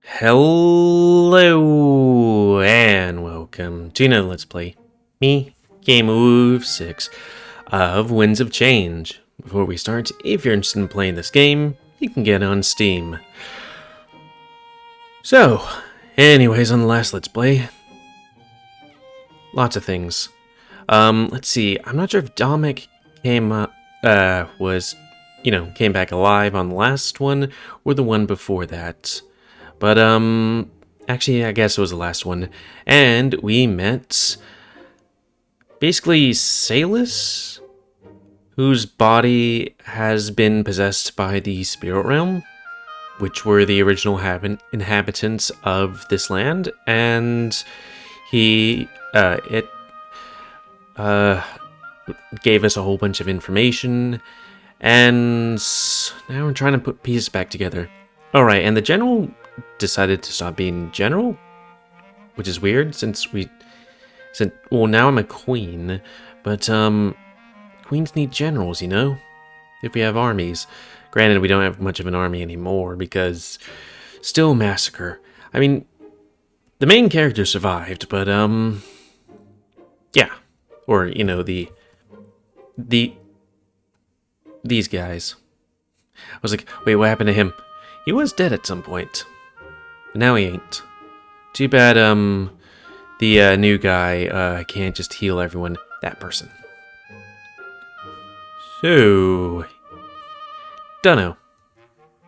Hello and welcome to another Let's Play. Me, GamerWolfSix of Winds of Change. Before we start, if you're interested in playing this game, you can get it on Steam. So, anyways, on the last Let's Play, lots of things. Let's see, I'm not sure if Damek came back alive on the last one or the one before that. But, actually, I guess it was the last one. And we met, basically, Salus, whose body has been possessed by the spirit realm, which were the original inhabitants of this land. And it gave us a whole bunch of information. And now we're trying to put pieces back together. Alright, and the general decided to stop being general, which is weird well, now I'm a queen, but queens need generals, you know, if we have armies. Granted, we don't have much of an army anymore because still massacre. I mean, the main character survived, but yeah, or you know, these guys. I was like, wait, what happened to him? He was dead at some point. But now he ain't. Too bad, the new guy can't just heal everyone. That person. So, dunno.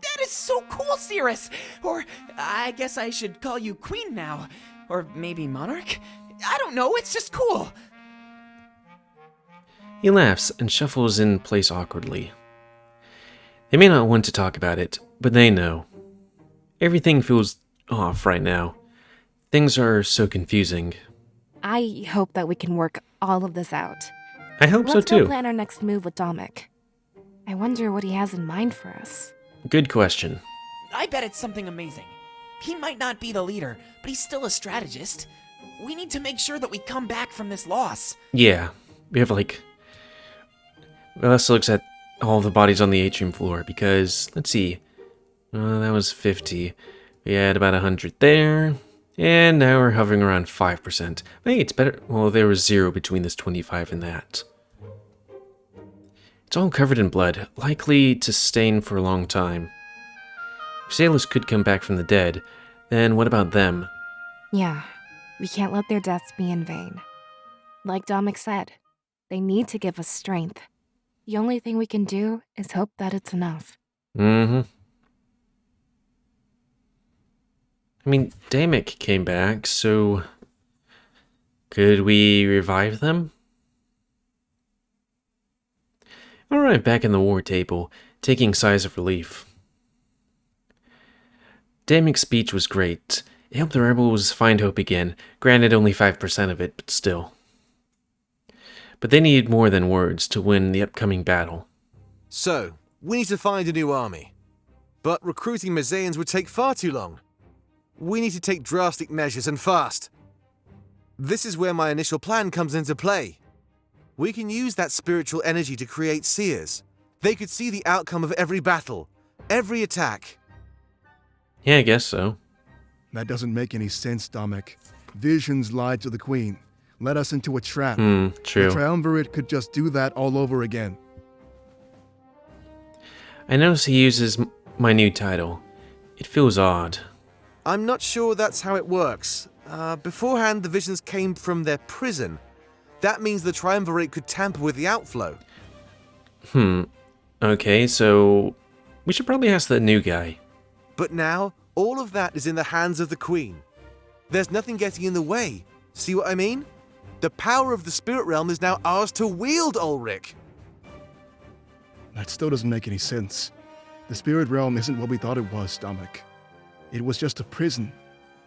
That is so cool, Cirrus! Or, I guess I should call you Queen now. Or maybe Monarch? I don't know, it's just cool! He laughs and shuffles in place awkwardly. They may not want to talk about it, but they know. Everything feels off right now. Things are so confusing. I hope that we can work all of this out. I hope so too. Let's go plan our next move with Damek. I wonder what he has in mind for us. Good question. I bet it's something amazing. He might not be the leader, but he's still a strategist. We need to make sure that we come back from this loss. Yeah, we have like... Well, let's look at all the bodies on the atrium floor, because, let's see, that was 50. We had about 100 there, and now we're hovering around 5%. Hey, it's better. Well, there was 0 between this 25 and that. It's all covered in blood, likely to stain for a long time. If Salus could come back from the dead, then what about them? Yeah, we can't let their deaths be in vain. Like Damek said, they need to give us strength. The only thing we can do is hope that it's enough. Mm-hmm. I mean, Damek came back, so... Could we revive them? Alright, back in the war table, taking sighs of relief. Damek's speech was great. It helped the rebels find hope again. Granted, only 5% of it, but still. But they needed more than words to win the upcoming battle. So, we need to find a new army. But recruiting Mazaeans would take far too long. We need to take drastic measures and fast. This is where my initial plan comes into play. We can use that spiritual energy to create seers. They could see the outcome of every battle, every attack. Yeah, I guess so. That doesn't make any sense, Damek. Visions lied to the Queen. Led us into a trap. True. The Triumvirate could just do that all over again. I notice he uses my new title. It feels odd. I'm not sure that's how it works. Beforehand, the visions came from their prison. That means the Triumvirate could tamper with the outflow. Okay, so we should probably ask the new guy. But now, all of that is in the hands of the Queen. There's nothing getting in the way. See what I mean? The power of the spirit realm is now ours to wield, Ulrich. That still doesn't make any sense. The spirit realm isn't what we thought it was, Damek. It was just a prison.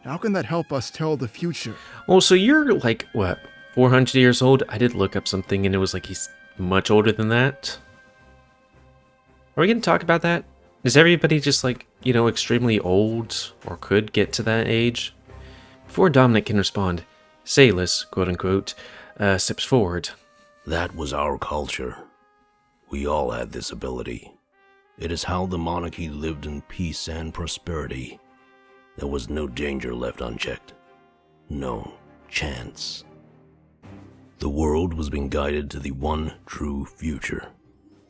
How can that help us tell the future? Oh, so you're like, what, 400 years old? I did look up something and it was like he's much older than that. Are we going to talk about that? Is everybody just like, you know, extremely old or could get to that age? Before Damek can respond, Salus, quote-unquote, steps forward. That was our culture. We all had this ability. It is how the monarchy lived in peace and prosperity. there was no danger left unchecked. No chance. The world was being guided to the one true future.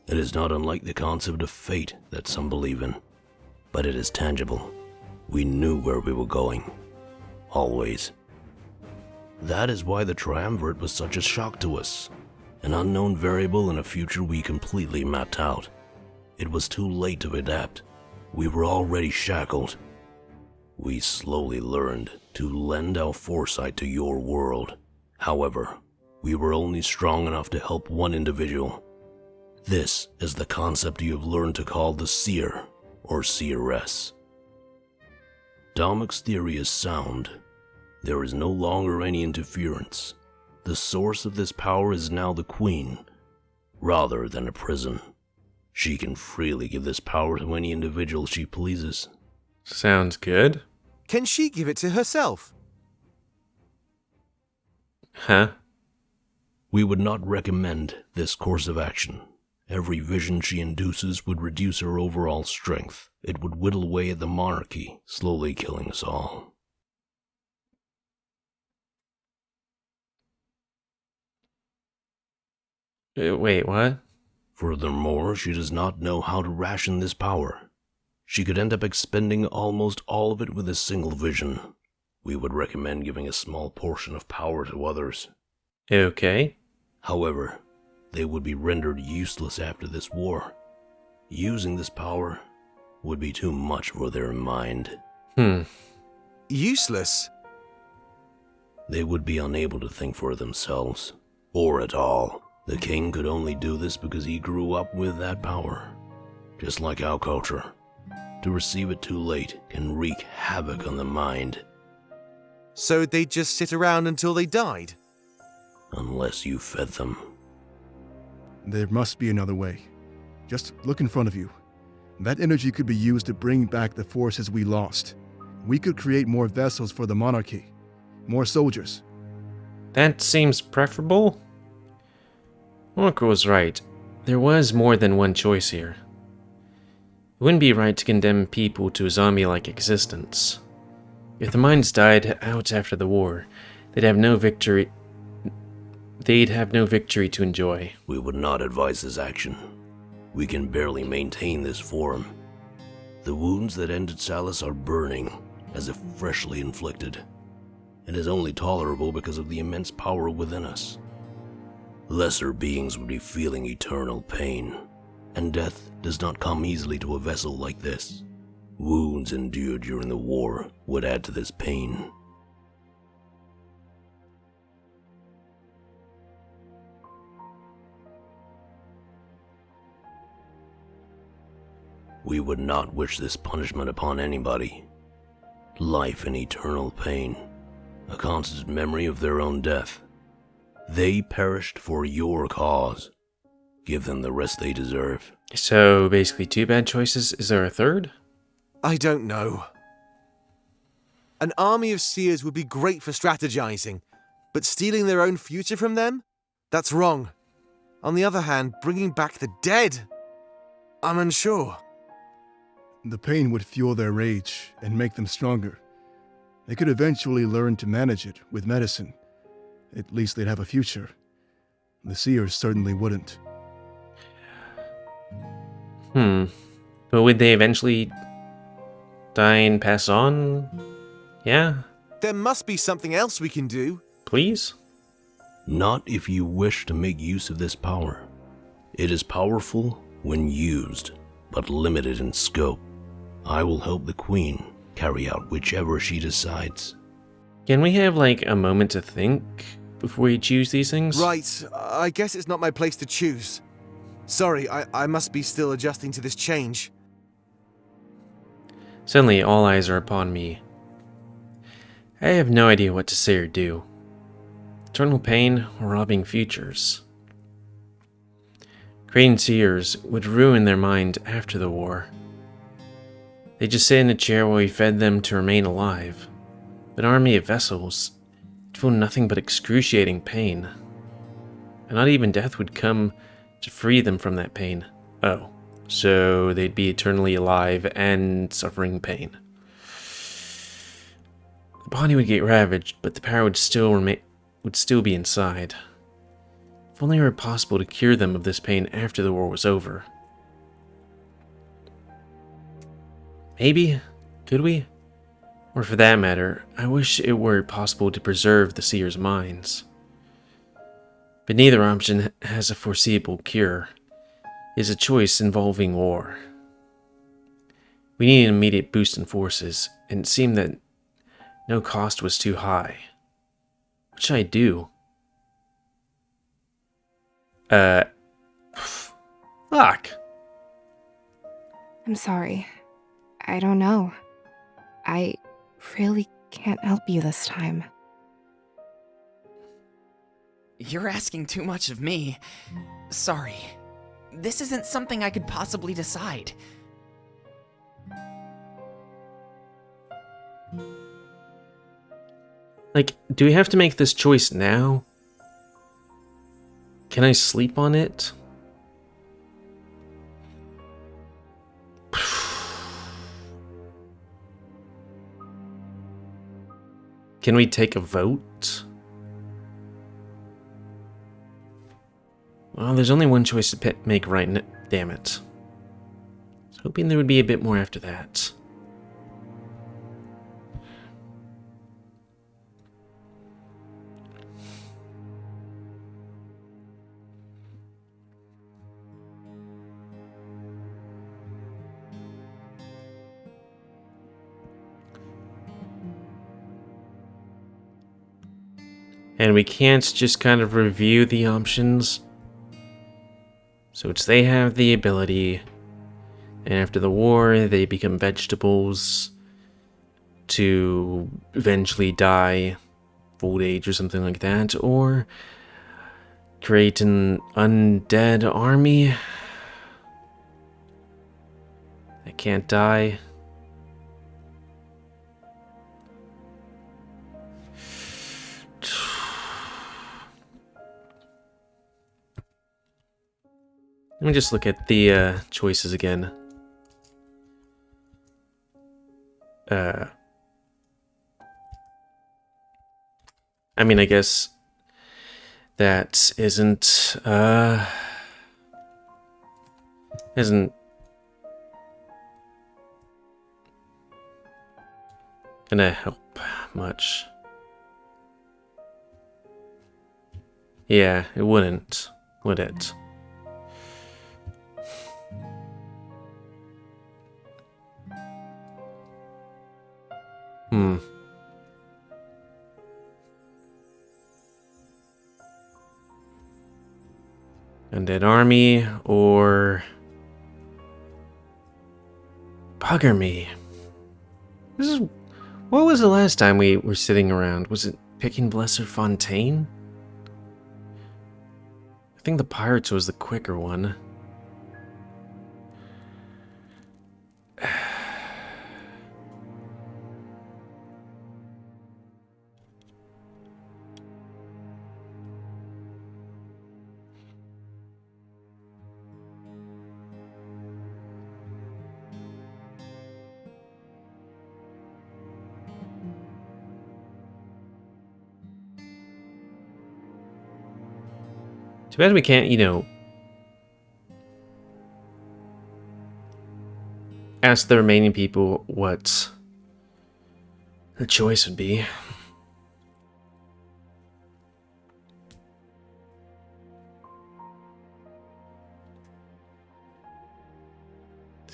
It is not unlike the concept of fate that some believe in, but it is tangible. We knew where we were going. Always. That is why the triumvirate was such a shock to us. An unknown variable in a future we completely mapped out. It was too late to adapt. We were already shackled. We slowly learned to lend our foresight to your world. However, we were only strong enough to help one individual. This is the concept you have learned to call the seer, or seeress. Damek's theory is sound. There is no longer any interference. The source of this power is now the Queen, rather than a prison. She can freely give this power to any individual she pleases. Sounds good. Can she give it to herself? Huh? We would not recommend this course of action. Every vision she induces would reduce her overall strength. It would whittle away at the monarchy, slowly killing us all. Wait, what? Furthermore, she does not know how to ration this power. She could end up expending almost all of it with a single vision. We would recommend giving a small portion of power to others. Okay. However, they would be rendered useless after this war. Using this power would be too much for their mind. Useless? They would be unable to think for themselves, or at all. The king could only do this because he grew up with that power. Just like our culture. To receive it too late can wreak havoc on the mind. So they'd just sit around until they died? Unless you fed them. There must be another way. Just look in front of you. That energy could be used to bring back the forces we lost. We could create more vessels for the monarchy. More soldiers. That seems preferable. Orca was right. There was more than one choice here. It wouldn't be right to condemn people to a zombie-like existence. If the mines died out after the war, they'd have no victory to enjoy. We would not advise this action. We can barely maintain this form. The wounds that ended Salus are burning, as if freshly inflicted. It is only tolerable because of the immense power within us. Lesser beings would be feeling eternal pain, and death does not come easily to a vessel like this. Wounds endured during the war would add to this pain. We would not wish this punishment upon anybody. Life in eternal pain, a constant memory of their own death. They perished for your cause. Give them the rest they deserve. So, basically 2 bad choices. Is there a third? I don't know. An army of seers would be great for strategizing, but stealing their own future from them? That's wrong. On the other hand, bringing back the dead? I'm unsure. The pain would fuel their rage and make them stronger. They could eventually learn to manage it with medicine. At least they'd have a future. The seers certainly wouldn't. But would they eventually die and pass on? Yeah? There must be something else we can do. Please? Not if you wish to make use of this power. It is powerful when used, but limited in scope. I will help the Queen carry out whichever she decides. Can we have, like, a moment to think before we choose these things? Right, I guess it's not my place to choose. Sorry, I must be still adjusting to this change. Suddenly, all eyes are upon me. I have no idea what to say or do. Eternal pain or robbing futures. Creating seers would ruin their mind after the war. They just sit in a chair while we fed them to remain alive. An army of vessels would feel nothing but excruciating pain. And not even death would come to free them from that pain. Oh, so they'd be eternally alive and suffering pain. The body would get ravaged, but the power would still be inside. If only it were possible to cure them of this pain after the war was over. Maybe? Could we? Or for that matter, I wish it were possible to preserve the seers' minds. But neither option has a foreseeable cure. It is a choice involving war. We need an immediate boost in forces, and it seemed that no cost was too high. What should I do? Fuck. I'm sorry. I don't know. I really can't help you this time. You're asking too much of me. Sorry. This isn't something I could possibly decide. Like, do we have to make this choice now? Can I sleep on it? Can we take a vote? Well, there's only one choice to make right now. Damn it. I was hoping there would be a bit more after that. And we can't just kind of review the options. So it's they have the ability, and after the war, they become vegetables to eventually die, old age or something like that, or create an undead army that can't die. Let me just look at the choices again. I mean, I guess that isn't gonna help much. Yeah, it wouldn't, would it? Undead army or bugger me. What was the last time we were sitting around? Was it picking Blesser Fontaine? I think the Pirates was the quicker one. Too bad we can't, ask the remaining people what the choice would be.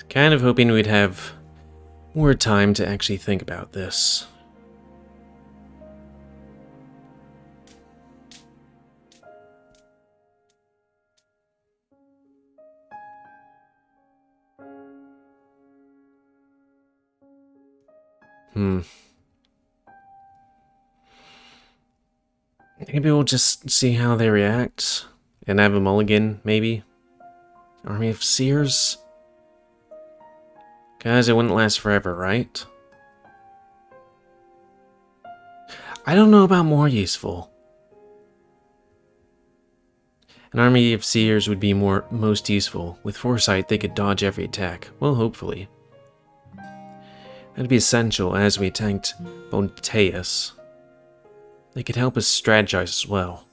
Kind of hoping we'd have more time to actually think about this. Maybe we'll just see how they react and have a mulligan, maybe. Army of Seers? Guys, it wouldn't last forever, right? I don't know about more useful. An army of Seers would be most useful. With foresight, they could dodge every attack. Well, hopefully. That'd be essential as we attacked Bonteus. They could help us strategize as well.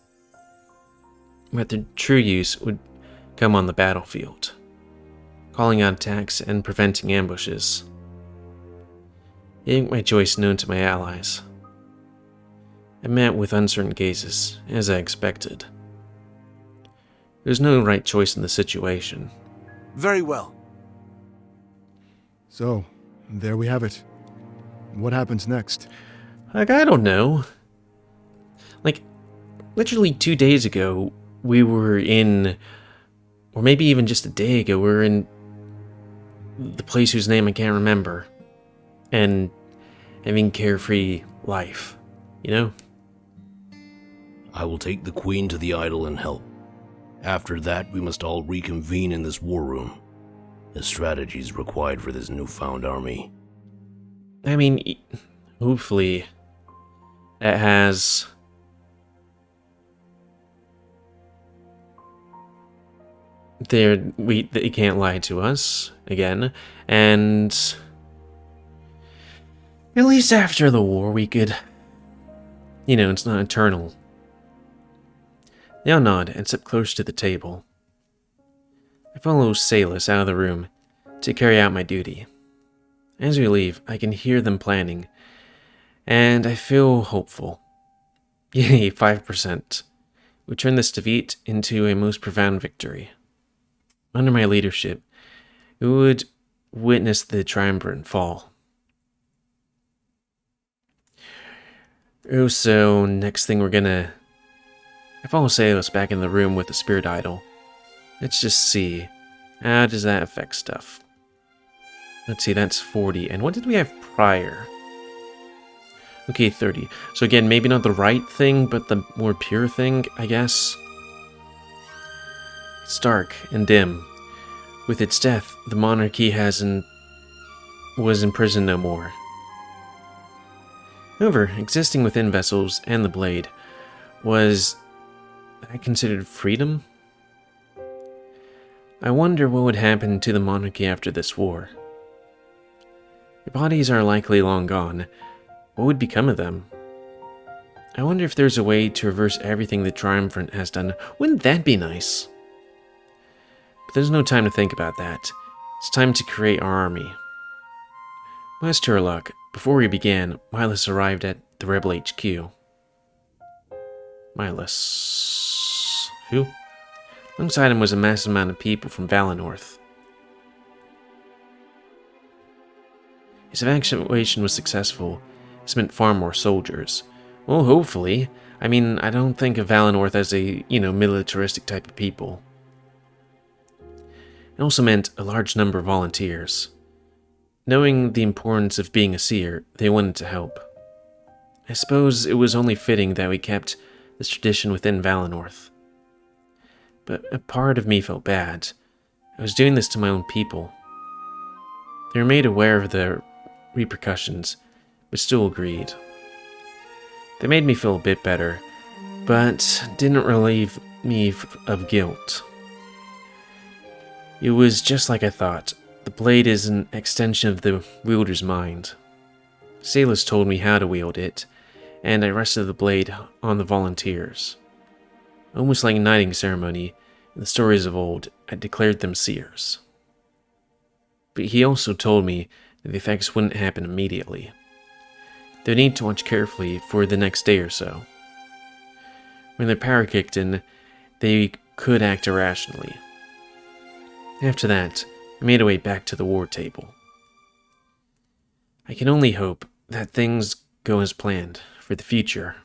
But their true use would come on the battlefield, calling out attacks and preventing ambushes. It ain't my choice known to my allies. I met with uncertain gazes, as I expected. There's no right choice in the situation. Very well. So, there we have it. What happens next? Like, I don't know. Like, literally 2 days ago, we were in, or maybe even just a day ago, we were in the place whose name I can't remember, and having carefree life, you know? I will take the Queen to the idol and help. After that, we must all reconvene in this war room. The strategies required for this newfound army. I mean, hopefully, it has... They can't lie to us, again, and... At least after the war, we could... You know, it's not eternal. They all nod and step closer to the table. I follow Salus out of the room to carry out my duty. As we leave, I can hear them planning, and I feel hopeful. Yay, 5%. We turn this defeat into a most profound victory. Under my leadership, we would witness the triumvirate fall. Oh, so next thing we're gonna... I follow Salus back in the room with the spirit idol. Let's just see. How does that affect stuff? Let's see, that's 40. And what did we have prior? Okay, 30. So again, maybe not the right thing, but the more pure thing, I guess. It's dark and dim. With its death, the monarchy was imprisoned no more. However, existing within vessels and the blade was I considered freedom. I wonder what would happen to the monarchy after this war. Their bodies are likely long gone. What would become of them? I wonder if there's a way to reverse everything the Triumvirate has done. Wouldn't that be nice? But there's no time to think about that. It's time to create our army. Much to our luck, before we began, Milas arrived at the Rebel HQ. Milas... who? Alongside him was a massive amount of people from Valenorth. His evacuation was successful. This meant far more soldiers. Well, hopefully. I mean, I don't think of Valenorth as a, militaristic type of people. It also meant a large number of volunteers. Knowing the importance of being a seer, they wanted to help. I suppose it was only fitting that we kept this tradition within Valenorth. But a part of me felt bad. I was doing this to my own people. They were made aware of the repercussions, but still agreed. They made me feel a bit better, but didn't relieve me of guilt. It was just like I thought. The blade is an extension of the wielder's mind. Salus told me how to wield it, and I rested the blade on the volunteers. Almost like a knighting ceremony, in the stories of old, I declared them seers. But he also told me that the effects wouldn't happen immediately. They would need to watch carefully for the next day or so. When their power kicked in, they could act irrationally. After that, I made our way back to the war table. I can only hope that things go as planned for the future.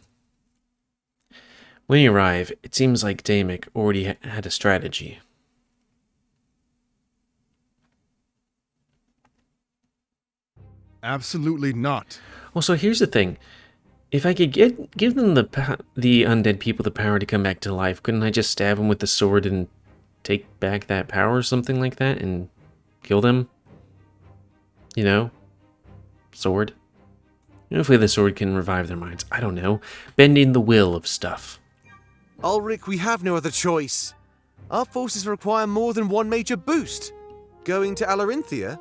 When you arrive, it seems like Damek already had a strategy. Absolutely not. Also, here's the thing. If I could give them the undead people the power to come back to life, couldn't I just stab them with the sword and take back that power or something like that and kill them? Sword. Hopefully the sword can revive their minds. I don't know. Bending the will of stuff. Ulrich, we have no other choice. Our forces require more than one major boost. Going to Alarinthia,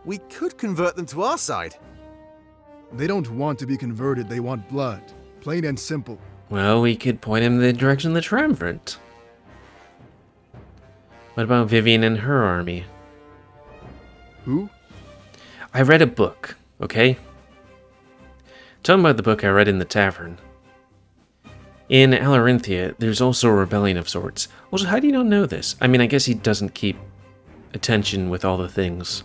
we could convert them to our side. They don't want to be converted, they want blood. Plain and simple. Well, we could point him in the direction of the Triumvirate. What about Vivian and her army? Who? I read a book, okay? Tell me about the book I read in the tavern. In Alarinthia, there's also a rebellion of sorts. Also, how do you not know this? I mean, I guess he doesn't keep attention with all the things.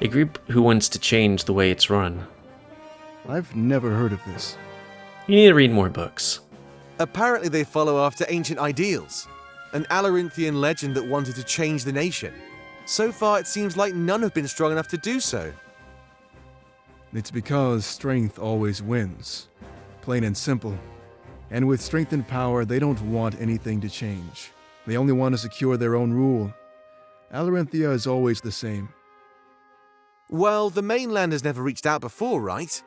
A group who wants to change the way it's run. I've never heard of this. You need to read more books. Apparently they follow after ancient ideals. An Alarinthian legend that wanted to change the nation. So far it seems like none have been strong enough to do so. It's because strength always wins. Plain and simple. And with strength and power, they don't want anything to change. They only want to secure their own rule. Alarinthia is always the same. Well, the mainland has never reached out before, right?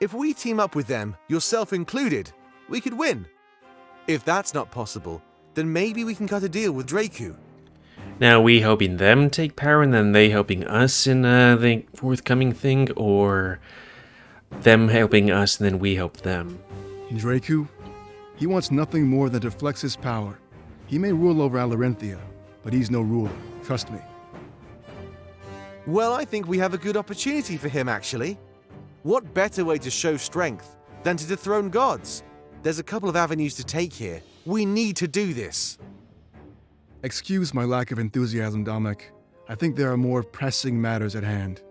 If we team up with them, yourself included, we could win. If that's not possible, then maybe we can cut a deal with Draku. Now, we helping them take power and then they helping us in the forthcoming thing, or them helping us and then we help them? Draku? He wants nothing more than to flex his power. He may rule over Alarinthia, but he's no ruler. Trust me. Well, I think we have a good opportunity for him, actually. What better way to show strength than to dethrone gods? There's a couple of avenues to take here. We need to do this. Excuse my lack of enthusiasm, Damek. I think there are more pressing matters at hand.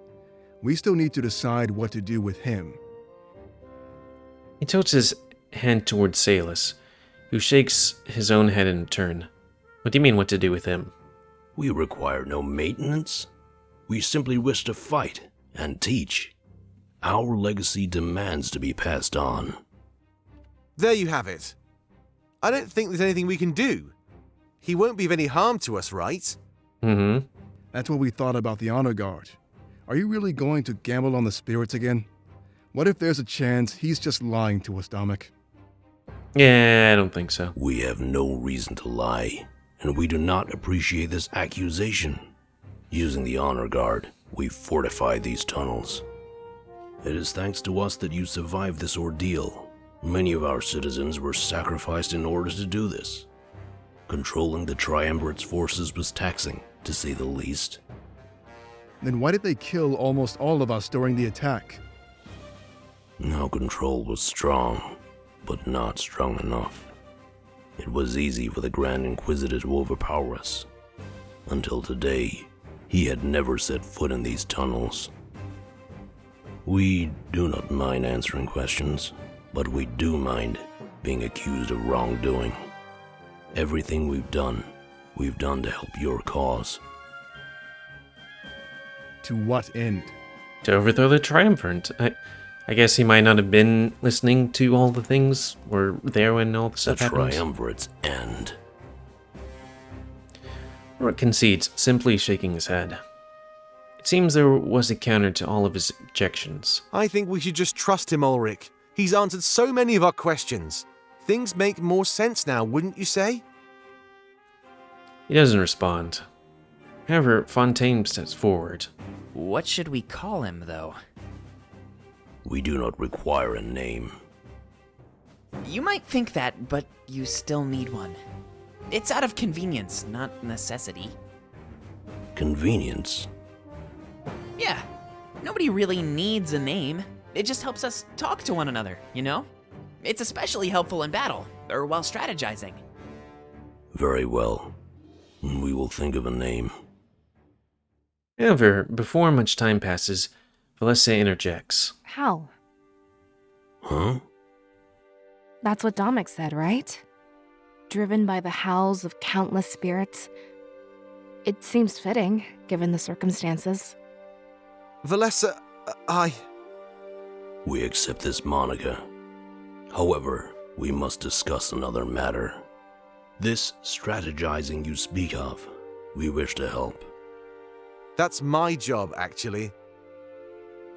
We still need to decide what to do with him. He tilts his hand towards Salus, who shakes his own head in turn. What do you mean what to do with him? We require no maintenance. We simply wish to fight and teach. Our legacy demands to be passed on. There you have it. I don't think there's anything we can do. He won't be of any harm to us, right? Mm-hmm. That's what we thought about the Honor Guard. Are you really going to gamble on the spirits again? What if there's a chance he's just lying to us, Damek? Yeah, I don't think so. We have no reason to lie, and we do not appreciate this accusation. Using the Honor Guard, we fortified these tunnels. It is thanks to us that you survived this ordeal. Many of our citizens were sacrificed in order to do this. Controlling the Triumvirate's forces was taxing, to say the least. Then why did they kill almost all of us during the attack? Our control was strong, but not strong enough. It was easy for the Grand Inquisitor to overpower us. Until today, he had never set foot in these tunnels. We do not mind answering questions, but we do mind being accused of wrongdoing. Everything we've done to help your cause. To what end? To overthrow the Triumvirate. I guess he might not have been listening to all the things, or there when all the The stuff happened. Triumvirate's end. Rourke concedes, simply shaking his head. It seems there was a counter to all of his objections. I think we should just trust him, Ulrich. He's answered so many of our questions. Things make more sense now, wouldn't you say? He doesn't respond. However, Fontaine steps forward. What should we call him, though? We do not require a name. You might think that, but you still need one. It's out of convenience, not necessity. Convenience? Yeah, nobody really needs a name. It just helps us talk to one another, you know? It's especially helpful in battle, or while strategizing. Very well. We will think of a name. However, before much time passes, Valessa interjects. How? Huh? That's what Damek said, right? Driven by the howls of countless spirits. It seems fitting, given the circumstances. Valessa, We accept this moniker. However, we must discuss another matter. This strategizing you speak of, we wish to help. That's my job, actually.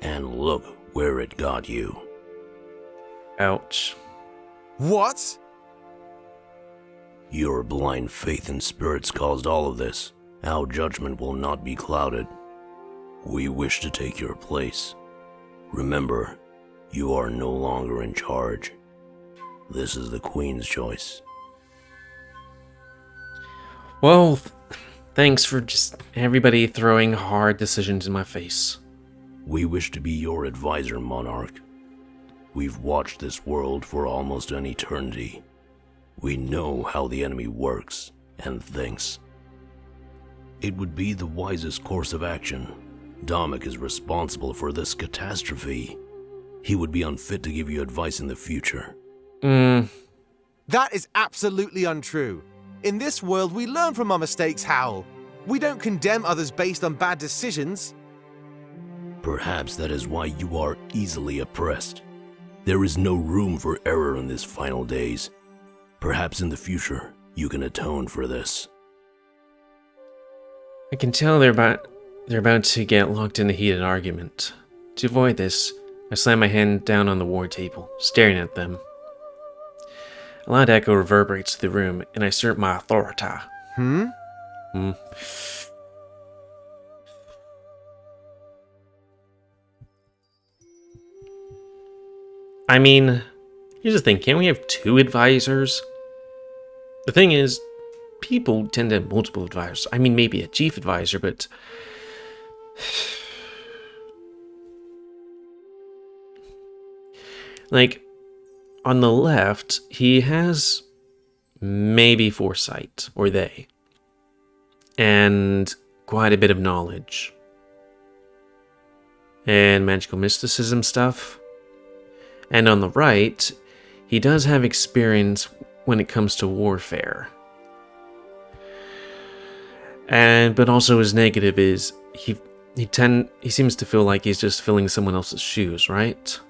And look where it got you. Ouch. What? Your blind faith in spirits caused all of this. Our judgment will not be clouded. We wish to take your place. Remember, You are no longer in charge. This is the Queen's choice. Well, thanks for just everybody throwing hard decisions in my face. We wish to be your advisor, Monarch. We've watched this world for almost an eternity. We know how the enemy works and thinks. It would be the wisest course of action. Damek is responsible for this catastrophe. He would be unfit to give you advice in the future. That is absolutely untrue. In this world, we learn from our mistakes, Howl. We don't condemn others based on bad decisions. Perhaps that is why you are easily oppressed. There is no room for error in these final days. Perhaps in the future, you can atone for this. I can tell they're about to get locked in a heated argument. To avoid this, I slam my hand down on the war table, staring at them. A loud echo reverberates through the room, and I assert my authority. I mean, here's the thing, can't we have 2 advisors? The thing is, people tend to have multiple advisors. I mean, maybe a chief advisor, but... like, on the left, he has maybe foresight, or they, and quite a bit of knowledge. And magical mysticism stuff. And on the right, he does have experience when it comes to warfare. But also his negative is he seems to feel like he's just filling someone else's shoes, right?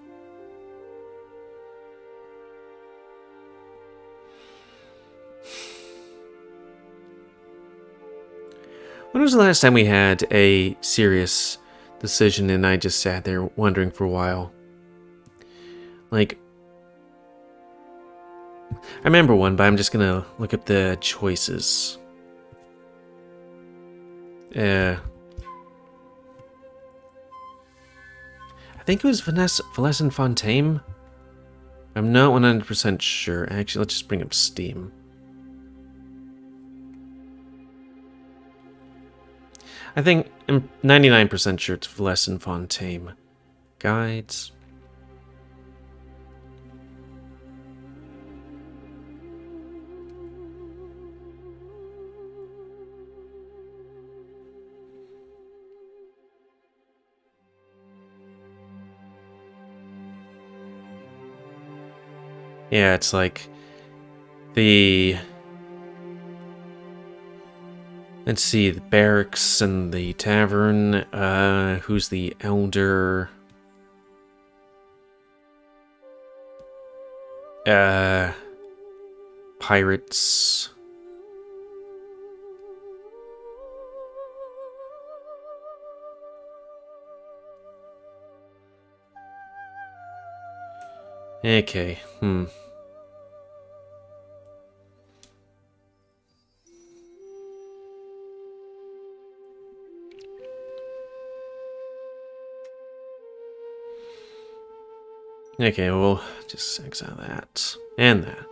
When was the last time we had a serious decision and I just sat there wondering for a while? Like, I remember one, but I'm just gonna look up the choices. I think it was Vanessa and Fontaine. I'm not 100% sure. Actually, let's just bring up Steam. I think I'm 99% sure it's Vanessa and Fontaine. Guides. Yeah, it's like the... let's see, the barracks and the tavern. Who's the elder? Pirates. Okay, Okay, we'll just exile that. And that.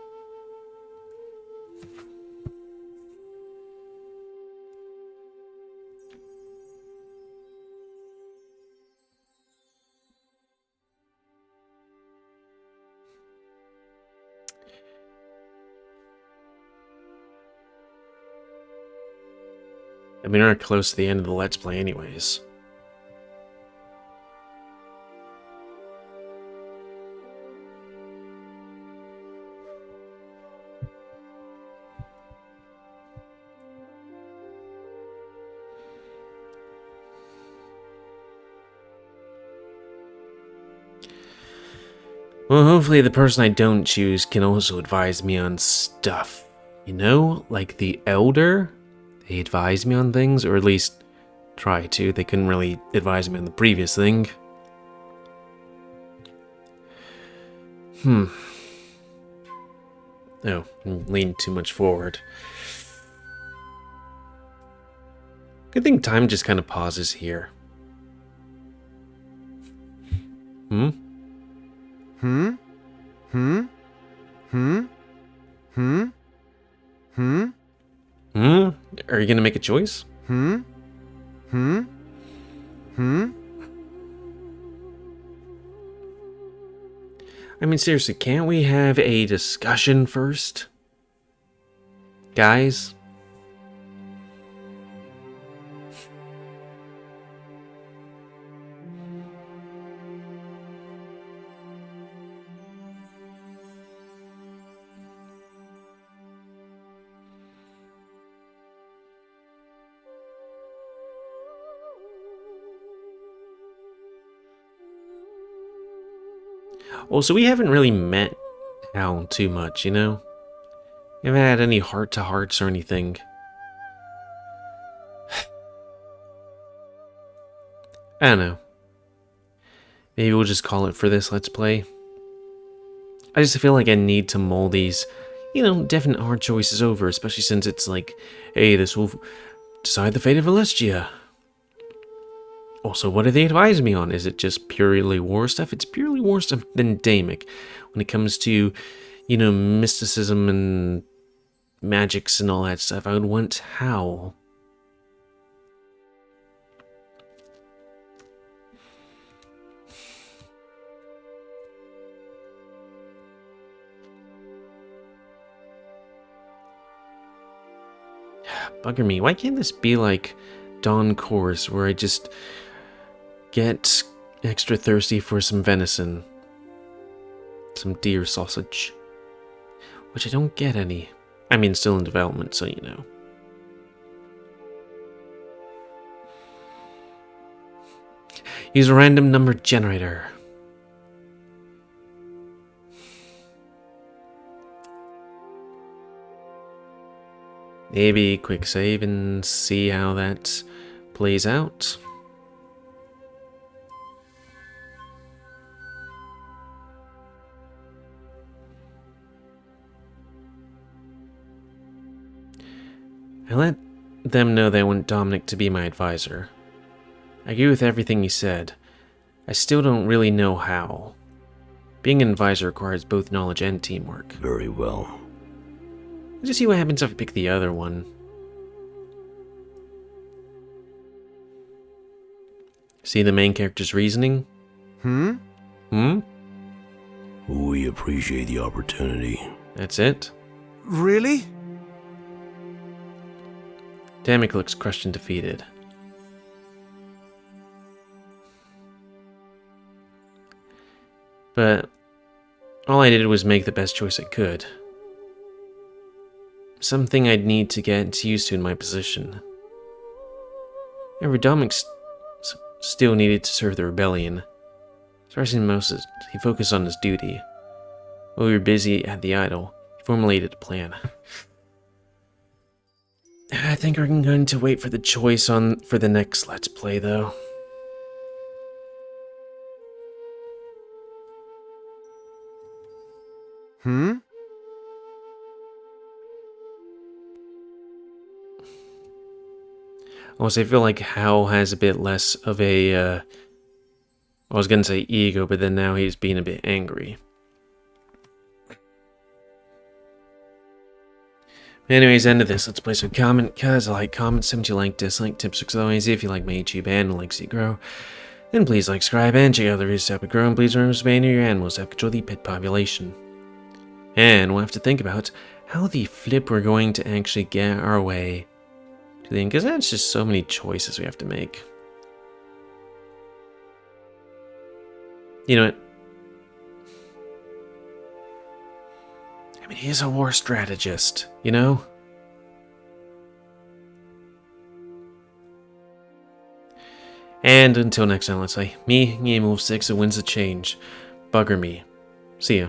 I mean, we're close to the end of the Let's Play anyways. Well, hopefully the person I don't choose can also advise me on stuff. You know, like the Elder? They advise me on things, or at least try to. They couldn't really advise me on the previous thing. Oh, I'm leaning too much forward. Good thing time just kind of pauses here. Hmm? Hmm? Hmm? Hmm? Hmm? Hmm? Are you gonna make a choice? Hmm? Hmm? Hmm? I mean, seriously, can't we have a discussion first? Guys? Also, we haven't really met Hal too much, you know? We haven't had any heart-to-hearts or anything. I don't know. Maybe we'll just call it for this Let's Play. I just feel like I need to mull these, definite hard choices over, especially since it's like, hey, this will decide the fate of Alestia. Also, what do they advise me on? Is it just purely war stuff? It's purely war stuff than Damek. When it comes to, mysticism and magics and all that stuff, I would want Hal. Bugger me. Why can't this be like Dawn Course, where I just get extra thirsty for some venison? Some deer sausage. Which I don't get any. I mean, still in development, so you know. Use a random number generator. Maybe quick save and see how that plays out. I let them know they want Damek to be my advisor. I agree with everything he said. I still don't really know how. Being an advisor requires both knowledge and teamwork. Very well. Let's just see what happens if I pick the other one. See the main character's reasoning? Hmm? Hmm? We appreciate the opportunity. That's it? Really? Damek looks crushed and defeated. But all I did was make the best choice I could. Something I'd need to get used to in my position. However, Damek still needed to serve the rebellion. First and most, he focused on his duty. While we were busy at the idol, he formulated a plan. I think we're going to wait for the choice for the next Let's Play, though. Hmm? Also, I feel like Hal has a bit less of a, I was going to say ego, but then now he's being a bit angry. Anyways, end of this. Let's play some comment, cuz I like comments, 70 like, dislike, tips, otherwise, if you like my YouTube and like see grow, then please like, subscribe, and check out the reasons to help it grow, and please remember to spay your animals to help control the pet population. And we'll have to think about how the flip we're going to actually get our way to the end, because that's just so many choices we have to make. You know what? I mean, he's a war strategist, you know? And until next time, let's say, me, GamerWolfSix, who wins the change. Bugger me. See ya.